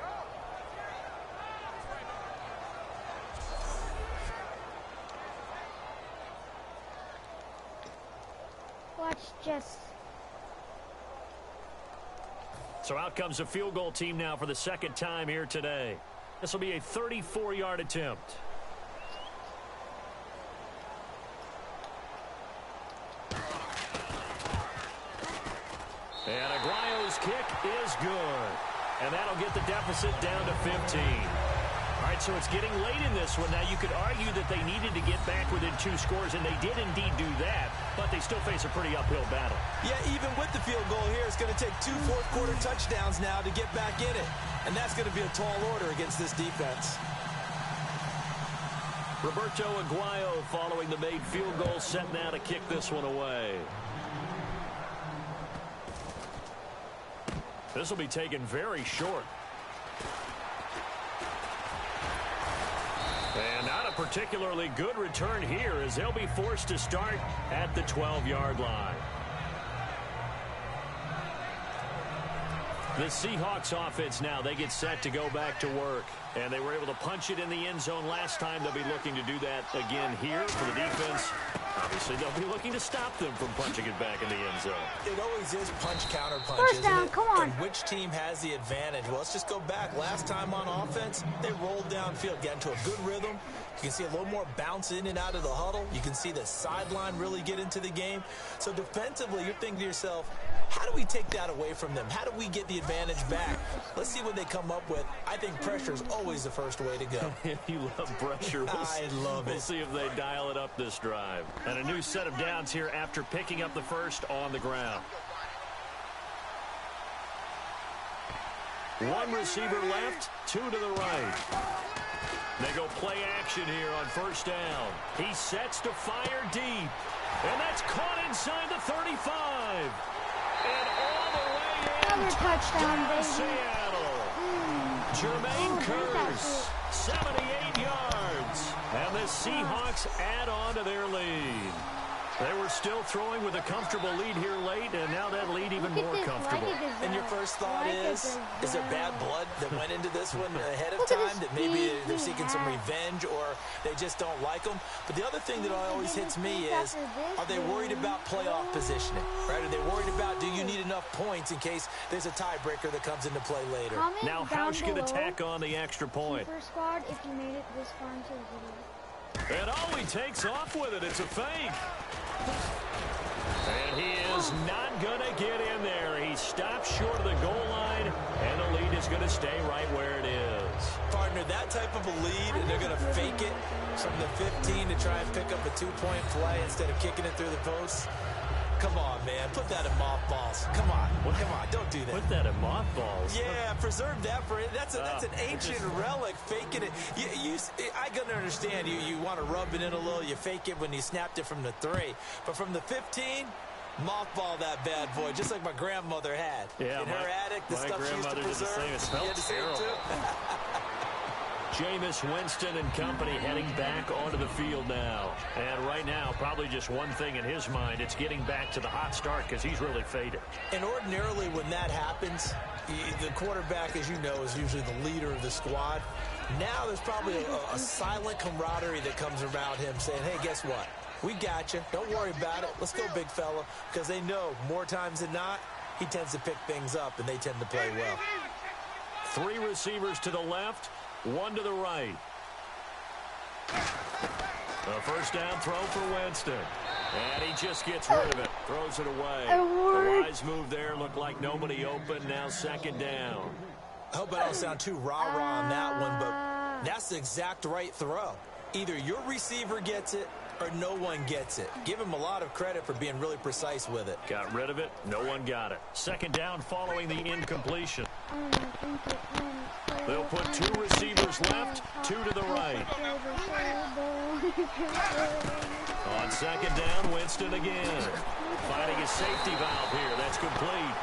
Watch just. So out comes a field goal team now for the 2nd time here today. This will be a 34-yard attempt. And Aguayo's kick is good. And that'll get the deficit down to 15. All right, so it's getting late in this one. Now, you could argue that they needed to get back within 2 scores, and they did indeed do that, but they still face a pretty uphill battle. Yeah, even with the field goal here, it's going to take 2 fourth-quarter touchdowns now to get back in it. And that's going to be a tall order against this defense. Roberto Aguayo following the made field goal, set now to kick this one away. This will be taken very short. And not a particularly good return here as they'll be forced to start at the 12-yard line. The Seahawks offense now, they get set to go back to work. And they were able to punch it in the end zone last time. They'll be looking to do that again here for the defense. Obviously, they'll be looking to stop them from punching it back in the end zone. It always is punch-counter-punch, First down, isn't it? come on. And which team has the advantage? Well, let's just go back. Last time on offense, they rolled downfield, got into a good rhythm. You can see a little more bounce in and out of the huddle. You can see the sideline really get into the game. So defensively, you're thinking to yourself, how do we take that away from them? How do we get the advantage back? Let's see what they come up with. I think pressure is always the first way to go. You love pressure. I love it. We'll see if they dial it up this drive. And a new set of downs here after picking up the first on the ground. 1 receiver left, 2 to the right. They go play action here on first down. He sets to fire deep. And that's caught inside the 35. And all the way in. Another touchdown, baby. Seattle. Jermaine Kearse, 78 yards. And the Seahawks add on to their lead. They were still throwing with a comfortable lead here late, and now that lead even more comfortable. And your first thought is there bad blood that went into this one ahead of time, that maybe they're seeking some revenge or they just don't like them? But the other thing that always hits me is, are they worried about playoff positioning? Right? Are they worried about, do you need enough points in case there's a tiebreaker that comes into play later? Now Hausch can attack on the extra point. Super squad if you made it this far into the video. And oh, he takes off with it. It's a fake. And he is not going to get in there. He stops short of the goal line, and the lead is going to stay right where it is. Partner, that type of a lead, and they're going to fake it from the 15 to try and pick up a 2-point play instead of kicking it through the post. Come on, man. Put that in mothballs. Come on. Come on. Don't do that. Put that in mothballs? Yeah, preserve that for it. That's an ancient relic, faking it. I can understand you want to rub it in a little. You fake it when you snapped it from the 3. But from the 15, mothball that bad boy, just like my grandmother had. Yeah, in her attic, the stuff she used to preserve. Did the same. It smelled terrible. Jameis Winston and company heading back onto the field now. And right now, probably just one thing in his mind. It's getting back to the hot start because he's really faded. And ordinarily when that happens, the quarterback, as you know, is usually the leader of the squad. Now there's probably a silent camaraderie that comes around him saying, hey, guess what? We got you. Don't worry about it. Let's go, big fella. Because they know more times than not, he tends to pick things up, and they tend to play well. 3 receivers to the left, 1 to the right. A first down throw for Winston. And he just gets rid of it. Throws it away. A wise move there. Looked like nobody open. Now second down. I hope I don't sound too rah-rah on that one, but that's the exact right throw. Either your receiver gets it or no one gets it. Give him a lot of credit for being really precise with it. Got rid of it. No one got it. Second down following the incompletion. They'll put 2 receivers left, 2 to the right. On second down, Winston again. Finding a safety valve here. That's complete.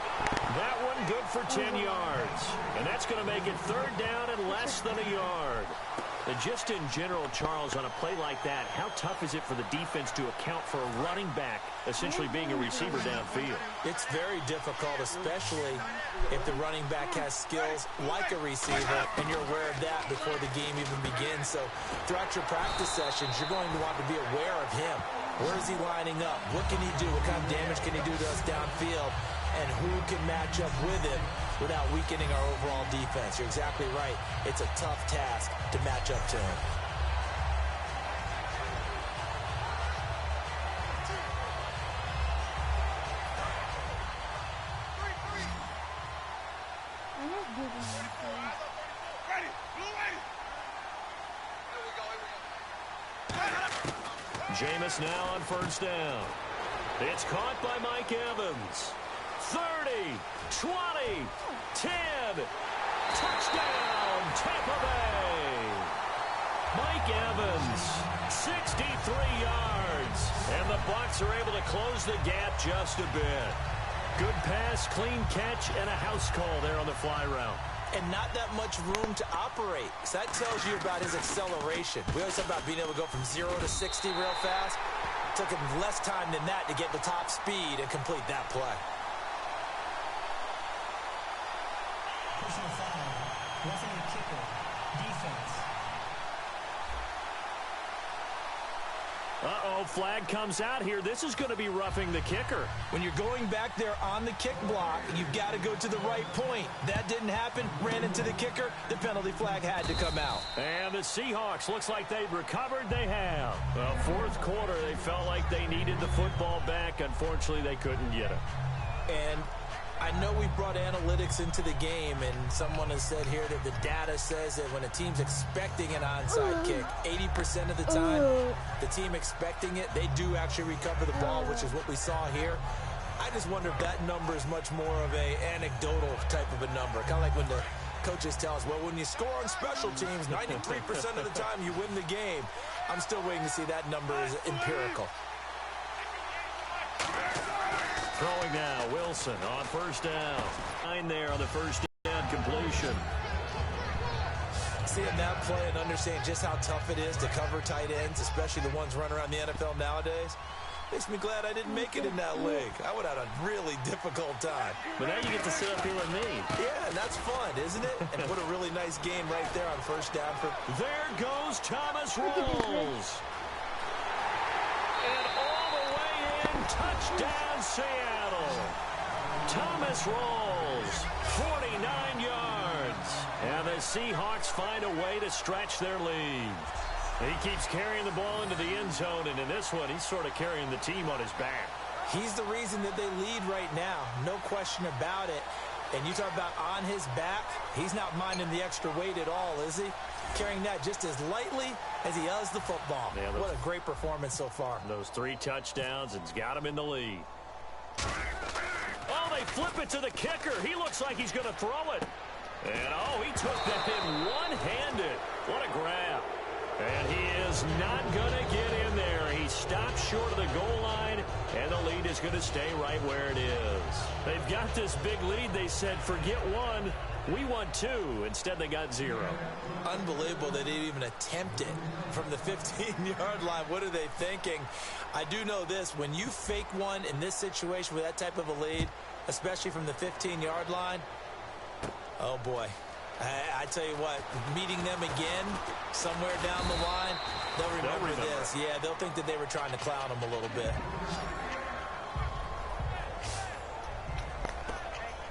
That one good for 10 yards. And that's going to make it third down and less than a yard. And just in general, Charles, on a play like that, how tough is it for the defense to account for a running back essentially being a receiver downfield? It's very difficult, especially if the running back has skills like a receiver, and you're aware of that before the game even begins. So throughout your practice sessions, you're going to want to be aware of him. Where is he lining up? What can he do? What kind of damage can he do to us downfield? And who can match up with him without weakening our overall defense? You're exactly right. It's a tough task to match up to him. Jameis now on first down. It's caught by Mike Evans. 30, 20, 10. Touchdown, Tampa Bay. Mike Evans, 63 yards. And the Bucs are able to close the gap just a bit. Good pass, clean catch, and a house call there on the fly route. And not that much room to operate. So that tells you about his acceleration. We always talk about being able to go from 0 to 60 real fast. It took him less time than that to get the top speed and complete that play. Personal foul. Roughing the kicker. Defense. Uh-oh, flag comes out here. This is going to be roughing the kicker. When you're going back there on the kick block, you've got to go to the right point. That didn't happen. Ran into the kicker. The penalty flag had to come out. And the Seahawks, looks like they've recovered. They have. Well, fourth quarter, they felt like they needed the football back. Unfortunately, they couldn't get it. And I know we brought analytics into the game, and someone has said here that the data says that when a team's expecting an onside kick, 80% of the time, the team expecting it, they do actually recover the ball, which is what we saw here. I just wonder if that number is much more of a anecdotal type of a number. Kind of like when the coaches tell us, well, when you score on special teams, 93% of the time you win the game. I'm still waiting to see that number is empirical. Throwing now, Wilson on first down. 9 there on the first down completion. Seeing that play and understanding just how tough it is to cover tight ends, especially the ones running around the NFL nowadays, Makes me glad I didn't make it in that league. I would have had a really difficult time. But now you get to sit up here with me. Yeah, and that's fun, isn't it? And put a really nice game right there on first down. There goes Thomas Rolls. And all the way in, touchdown Seattle. Thomas Rolls, 49 yards. And the Seahawks find a way to stretch their lead. He keeps carrying the ball into the end zone, and in this one, he's sort of carrying the team on his back. He's the reason that they lead right now. No question about it. And you talk about on his back, he's not minding the extra weight at all, is he? Carrying that just as lightly as he does the football. Yeah, what a great performance so far. Those 3 touchdowns, it's got him in the lead. Oh, they flip it to the kicker. He looks like he's going to throw it. And, oh, he took that in one-handed. What a grab. And he is not going to get in there. He stopped short of the goal line, and the lead is going to stay right where it is. They've got this big lead. They said, forget 1. We want 2. Instead, they got 0. Unbelievable they didn't even attempt it from the 15-yard line. What are they thinking? I do know this. When you fake one in this situation with that type of a lead, especially from the 15-yard line, oh, boy. I tell you what, meeting them again somewhere down the line, they'll remember this. Yeah, they'll think that they were trying to clown them a little bit.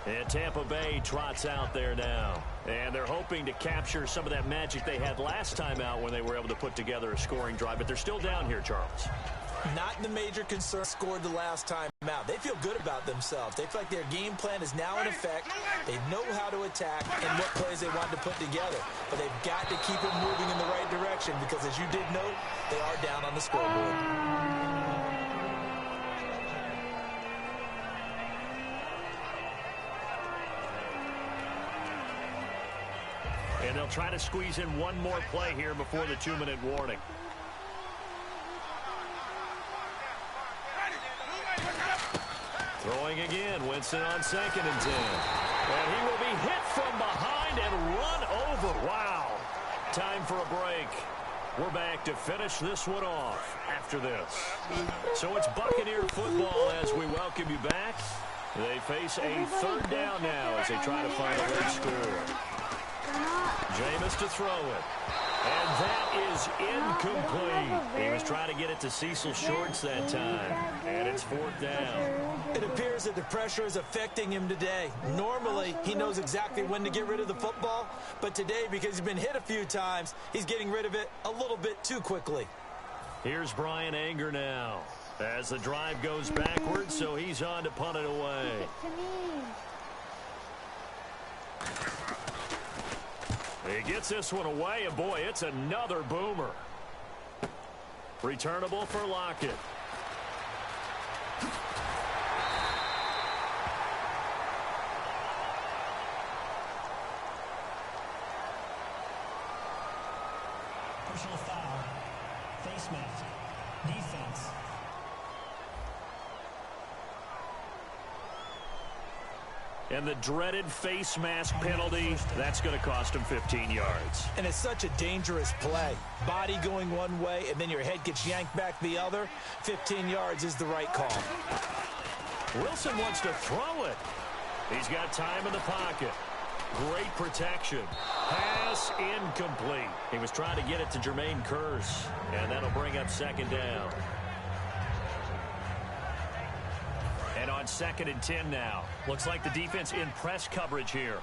And Tampa Bay trots out there now. And they're hoping to capture some of that magic they had last time out when they were able to put together a scoring drive. But they're still down here, Charles. Not the major concern scored the last time out. They feel good about themselves. They feel like their game plan is now in effect. They know how to attack and what plays they want to put together. But they've got to keep it moving in the right direction because, as you did note, they are down on the scoreboard. And they'll try to squeeze in one more play here before the 2-minute warning. Throwing again, Winston on 2nd and 10. And he will be hit from behind and run over. Wow. Time for a break. We're back to finish this one off after this. So it's Buccaneer football as we welcome you back. They face a 3rd down now as they try to find a way to score. Jameis to throw it. And that is incomplete. He was trying to get it to Cecil Shorts that time. And it's 4th down. It appears that the pressure is affecting him today. Normally, he knows exactly when to get rid of the football. But today, because he's been hit a few times, he's getting rid of it a little bit too quickly. Here's Brian Anger now. As the drive goes backwards, so he's on to punt it away. He gets this one away, and boy, it's another boomer. Returnable for Lockett. Personal foul. Face mask. Defense. And the dreaded face mask penalty, that's going to cost him 15 yards. And it's such a dangerous play. Body going one way, and then your head gets yanked back the other. 15 yards is the right call. Wilson wants to throw it. He's got time in the pocket. Great protection. Pass incomplete. He was trying to get it to Jermaine Kearse, and that'll bring up 2nd down. And on 2nd and 10 now. Looks like the defense in press coverage here.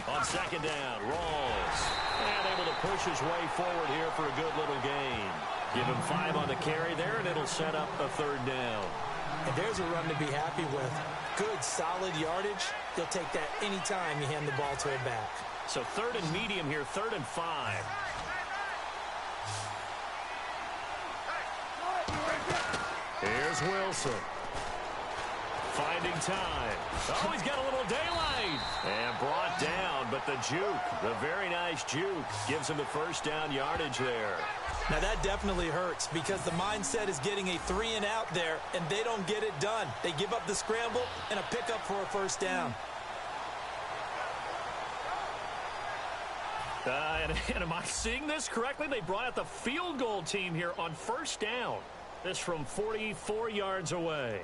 On 2nd down, Rawls. And able to push his way forward here for a good little gain. Give him 5 on the carry there, and it'll set up a 3rd down. And there's a run to be happy with. Good, solid yardage. He'll take that anytime you hand the ball to a back. So 3rd and medium here, 3rd and 5. Here's Wilson. Finding time. Oh, he's got a little daylight. And brought down, but the juke, the very nice juke, gives him the 1st down yardage there. Now that definitely hurts because the mindset is getting a 3 and out there, and they don't get it done. They give up the scramble and a pickup for a 1st down. And am I seeing this correctly? They brought out the field goal team here on first down. This from 44 yards away.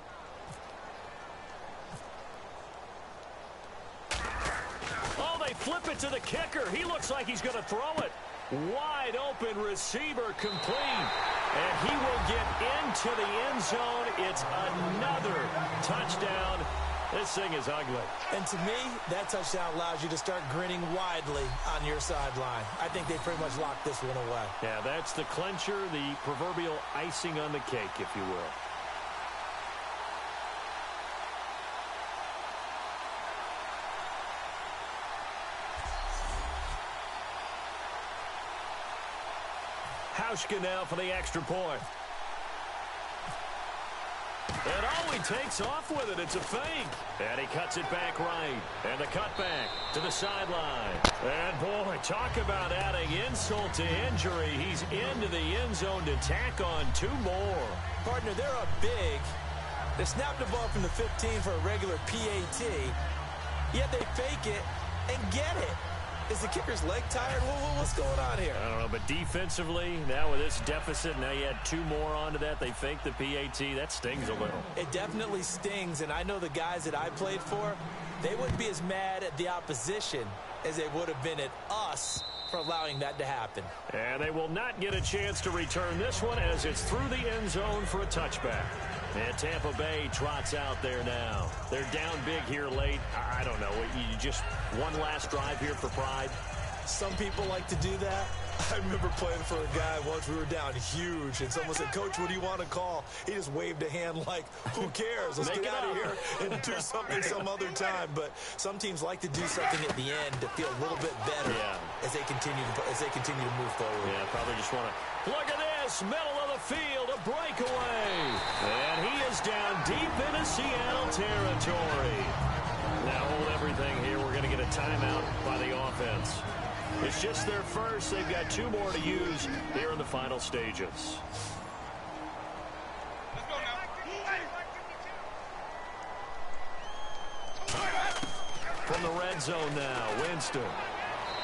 Oh, they flip it to the kicker. He looks like he's going to throw it. Wide open receiver complete. And he will get into the end zone. It's another touchdown. This thing is ugly. And to me, that touchdown allows you to start grinning widely on your sideline. I think they pretty much locked this one away. Yeah, that's the clincher, the proverbial icing on the cake, if you will. Hauschka now for the extra point. And oh, he takes off with it. It's a fake. And he cuts it back right. And the cutback to the sideline. And boy, talk about adding insult to injury. He's into the end zone to tack on 2 more. Partner, they're up big. They snapped the ball from the 15 for a regular PAT. Yet they fake it and get it. Is the kicker's leg tired? What's going on here? I don't know, but defensively, now with this deficit, now you add 2 more onto that. They fake the PAT. That stings a little. It definitely stings, and I know the guys that I played for, they wouldn't be as mad at the opposition as they would have been at us for allowing that to happen. And they will not get a chance to return this one as it's through the end zone for a touchback. And Tampa Bay trots out there now. They're down big here late. I don't know. You just one last drive here for pride. Some people like to do that. I remember playing for a guy once. We were down huge, and someone said, "Coach, what do you want to call?" He just waved a hand like, "Who cares? Let's get out of here and do something some other time." But some teams like to do something at the end to feel a little bit better as they continue to move forward. Yeah, probably just want to look at this middle of the field, a breakaway, and he is down deep into Seattle territory. Now hold everything here. We're going to get a timeout by the offense. It's just their first. They've got 2 more to use here in the final stages. From the red zone now, Winston.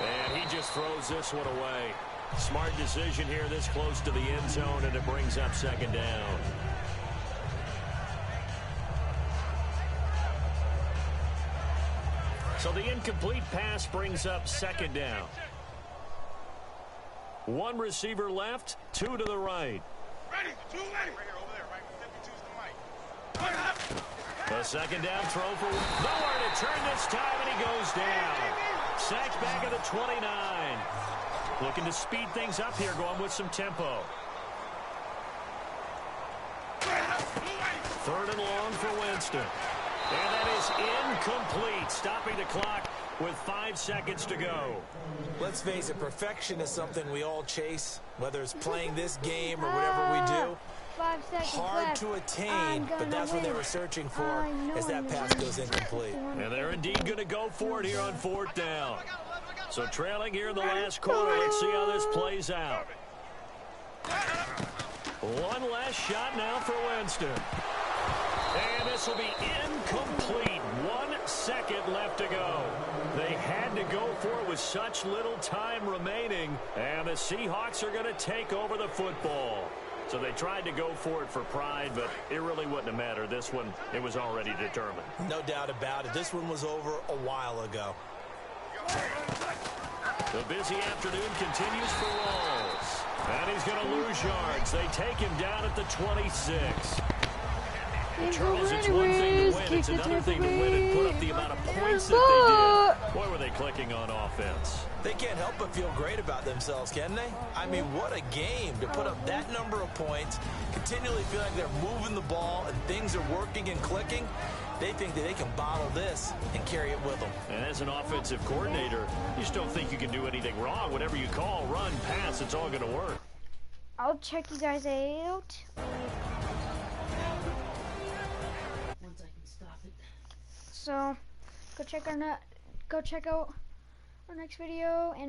And he just throws this one away. Smart decision here this close to the end zone, and it brings up 2nd down. So the incomplete pass brings up 2nd down. 1 receiver left, 2 to the right. Ready, 2 ready. Right here, over there, right. 52's the mic. A 2nd down throw for nowhere to turn this time, and he goes down. Sacked back at the 29. Looking to speed things up here, going with some tempo. 3rd and long for Winston. And that is incomplete, stopping the clock with 5 seconds to go. Let's face it, perfection is something we all chase, whether it's playing this game or whatever we do. 5 seconds Hard left. to attain, but that's what they were searching for as that pass goes incomplete. And they're indeed going to go for it here on 4th down. So trailing here in the last quarter. Let's see how this plays out. 1 last shot now for Winston. And this will be incomplete. 1 second left to go. They had to go for it with such little time remaining. And the Seahawks are going to take over the football. So they tried to go for it for pride, but it really wouldn't have mattered. This one, it was already determined. No doubt about it. This one was over a while ago. The busy afternoon continues for Rawls. And he's going to lose yards. They take him down at the 26. Charles, it's one thing to win. It's another thing to win and put up the amount of points that they did. Boy, were they clicking on offense. They can't help but feel great about themselves, can they? I mean, what a game to put up that number of points, continually feel like they're moving the ball and things are working and clicking. They think that they can bottle this and carry it with them. And as an offensive coordinator, you just don't think you can do anything wrong. Whatever you call, run, pass, it's all going to work. I'll check you guys out. Once I can stop it. So go check out our next video and